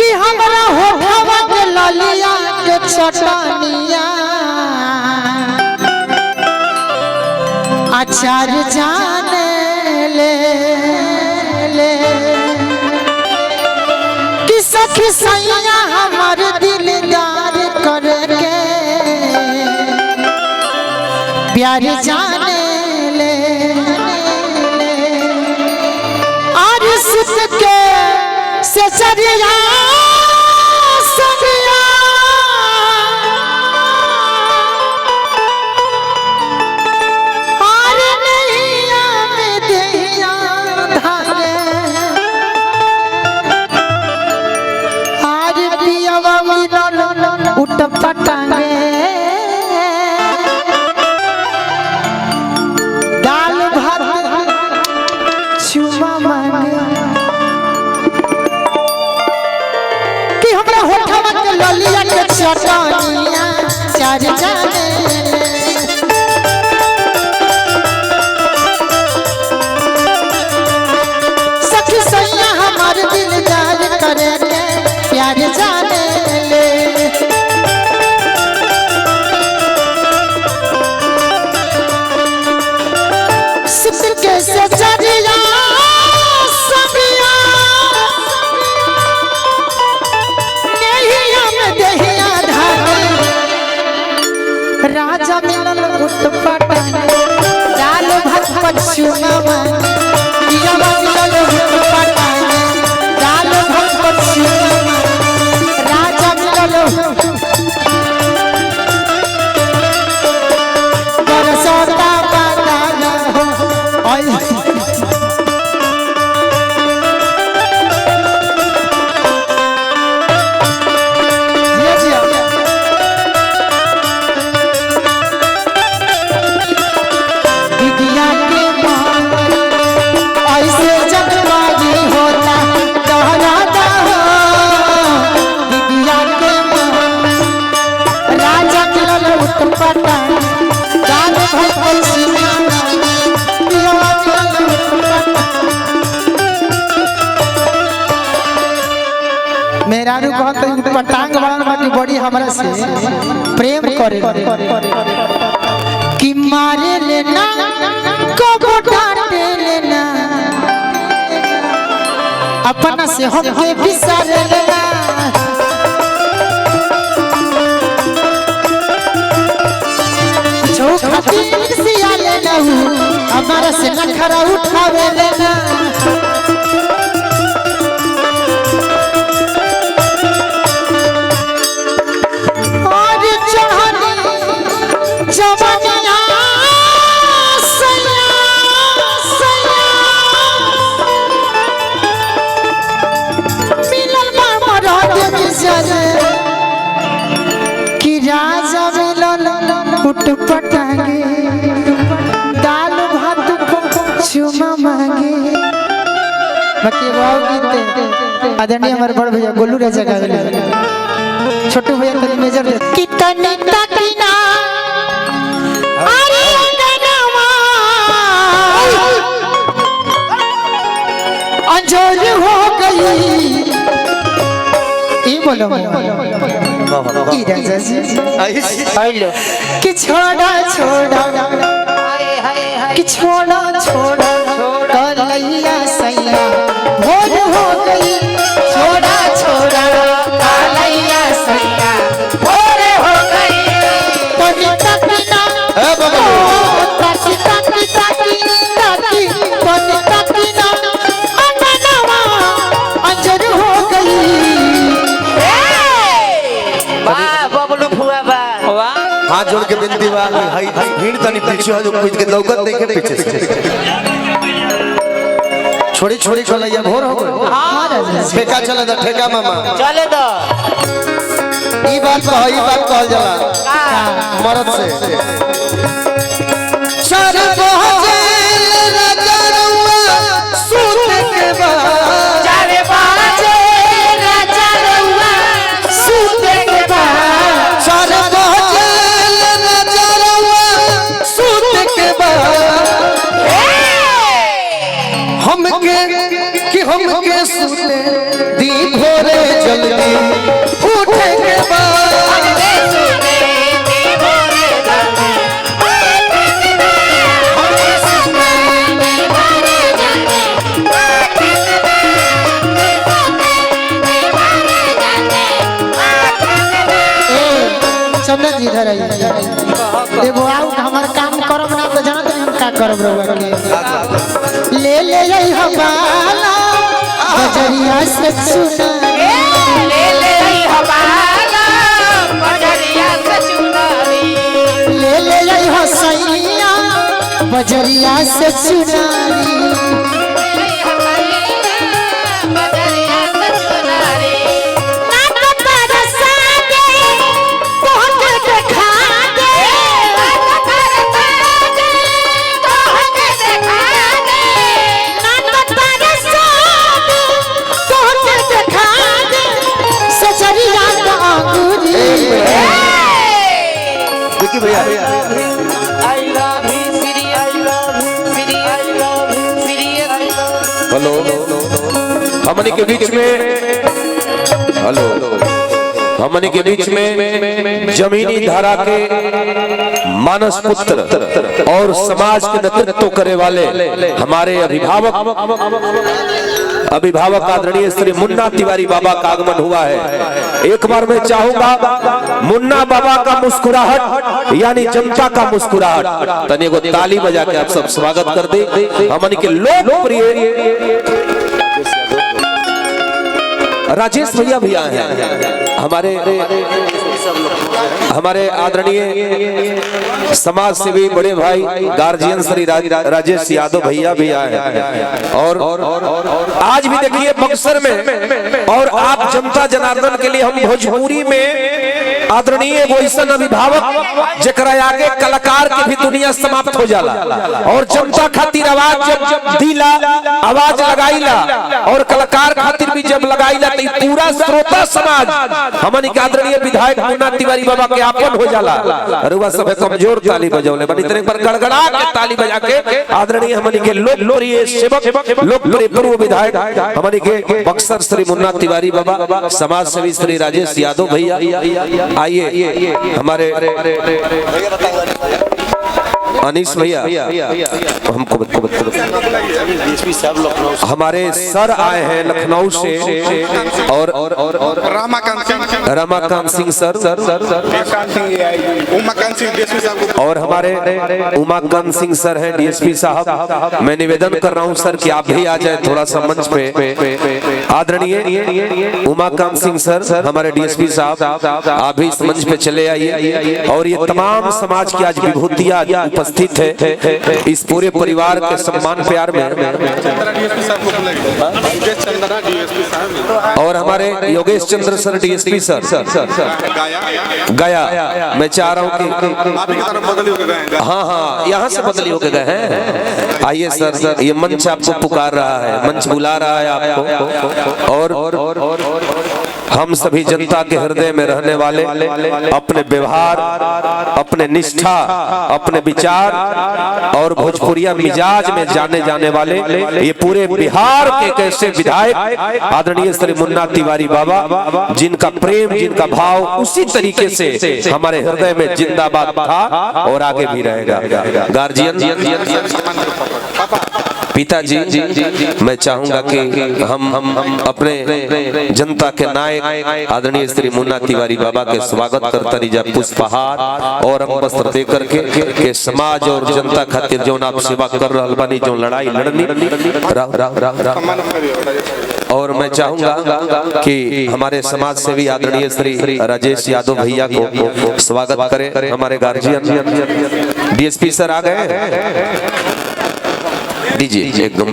कि हमरा होठवा के ललिया के चटनिया अचार जाने ले कि सखी सैया हमार दिलदार करके प्यार जाने ले और सुत के से चरिया सगिया और नैया में दैया धारे और पियवा मिलल उठ पटांगे दाल भात चुमा मांगे कि हमरा होठवा के ललिया के चटनिया चार जाने सखी सैया हमार दिलदार करे के प्यार जाने ले सुत के से चरिया सबिया नैया में दहिया धागे राजा मिलल उठपटा दाल भात पचुमा पियवा मिलल उठपटा दाल भात पचुमा राजा मिलल बरसोता बादाना हो बिटिया के मां ऐसे जगबाजी होता कहलाता हो बिटिया के मां राजा मिलल उठपटा दाल भात पचुमा पियवा मिलल उठपटा मेरा रू कहत पटांग वाला बाकी बड़ी हमरा से प्रेम करे कि मारे लेना को डांटे लेना अपना से हमके बिसार लेना जो खातिर सिया लेना हमारा से नखरा उठावे लेना और चढ़नी जवनिया सैया सैया मिलल मरद मिजर कि राजा मिलल उठपटांगे दाल भात चुमा मांगे बाकी वाव गीत आदरणीय हमारे बड़ भैया गोलू राजा गावेले छोटू भैया तनी मेजर दे कितने तकिना अरे अंगनवा अंजोर हो गई ई बोलो ई राजा जी आइलो कि छोड़ा छोड़ा कि छोड़ा छोड़ा कलैया सैया भोर हो गई छोड़ा छोड़ा कलैया सैया भोर हो गई तनी तकिना ए बाबा ताकी ताकी ताकी ताकी तनी तकिना अंगनवा अंजर हो गई वाह बबलू फुआ बा हाथ जोड़ के बिनती बा हाई भीड़ तनी पीछे हो जो कुछ के लौकत नहीं के पीछे से छोड़ी छोड़ी चलैया भोर हो गए हां राजा ठेका चले द ठेका मामा चले दो ई बात कहल जाला मरद से चार बजे रजरवा सूत के बाद चार बजे रजरवा सूत के बाद चार बजे रजरवा सूत के बाद हमके कि हमके सुते दी भोरे जल्दी इधर आई एगो आउ हमर काम करब ना तो जानत नहीं हम का करब रउआ के ले ले आई हवाला बजरिया से सुना ले ले आई हवाला बजरिया से चुनारी ले ले आई हसैया बजरिया से सुनारी बजरिया से चुनारी विकी भैया I love you, Siri, I love you, Siri, I love you, Siri, I love you. Hello हमनी के बीच में हेलो हमनी के बीच में जमीनी धारा के मानस पुत्र और समाज के नेतृत्व करे वाले हमारे अभिभावक आदरणीय श्री मुन्ना तिवारी बाबा का आगमन हुआ है। एक बार मैं चाहूंगा मुन्ना बाबा का मुस्कुराहट यानी जनता का मुस्कुराहट तनी को ताली बजा के आप सब स्वागत कर दे। हमनी के लोकप्रिय राजेश भैया भी आए हैं, हमारे आदरणीय समाज सेवी बड़े भाई गार्जियन श्री राजेश यादव भैया भी आए हैं। और आज भी देखिए बक्सर में और आप जनता जनार्दन के लिए हम भोजपुरी में आदरणीय वैसन अभिभावक जेकरा आगे कलाकार की भी दुनिया समाप्त हो जाला और जनता खातिर आवाज जब दिला आवाज लगाईला और कलाकार खातिर भी जब लगाईला तो पूरा श्रोता समाज हमनी के आदरणीय विधायक मुन्ना तिवारी बाबा के आपन हो जाला। रुआ सब कमजोर ताली बजौले बनी तरह पर गड़गड़ा के ताली बजा के आदरणीय हमनी के लोकप्रिय सेवक लोकप्रिय पूर्व विधायक हमनी के बक्सर श्री मुन्ना तिवारी बाबा समाज सेवी श्री राजेश यादव भैया आइए हमारे अनीस भैया हमको हमारे सर आए हैं लखनऊ से और रमाकांत सिंह सर और हमारे उमाकांत सिंह सर हैं डीएसपी साहब। मैं निवेदन कर रहा हूं सर कि आप भी आ जाए थोड़ा सा मंच पे। आदरणीय उमाकांत सिंह सर हमारे डीएसपी साहब आप भी इस मंच पे चले आइए। और ये तमाम समाज की आज विभूतियां उपस्थित है इस पूरे परिवार के सम्मान प्यार में। और हमारे योगेश चंद्र सर डीएसपी सर गया मैं चाह रहा हूँ कि हाँ यहाँ से बदली होके गए हैं। आइए सर ये मंच आपको पुकार रहा है, मंच बुला रहा है आपको। और हम सभी जनता के हृदय में रहने वाले अपने व्यवहार अपने निष्ठा अपने विचार और भोजपुरिया मिजाज में जाने वाले ये पूरे बिहार के कैसे विधायक आदरणीय श्री मुन्ना तिवारी बाबा जिनका प्रेम जिनका भाव उसी तरीके से हमारे हृदय में जिंदाबाद था और आगे भी रहेगा। गार्जियन पिताजी मैं चाहूंगा कि हम अपने जनता के नायक आदरणीय श्री मुन्ना तिवारी बाबा के स्वागत करता रही पुष्पहार और हम वस्त्र दे करके समाज और जनता खातिर जो आप सेवा कर रहा बानी जो लड़ाई लड़नी और मैं चाहूंगा कि हमारे समाज सेवी आदरणीय श्री राजेश यादव भैया को स्वागत करें। हमारे गार्जियन डीएसपी सर आ गए दीजिए एकदम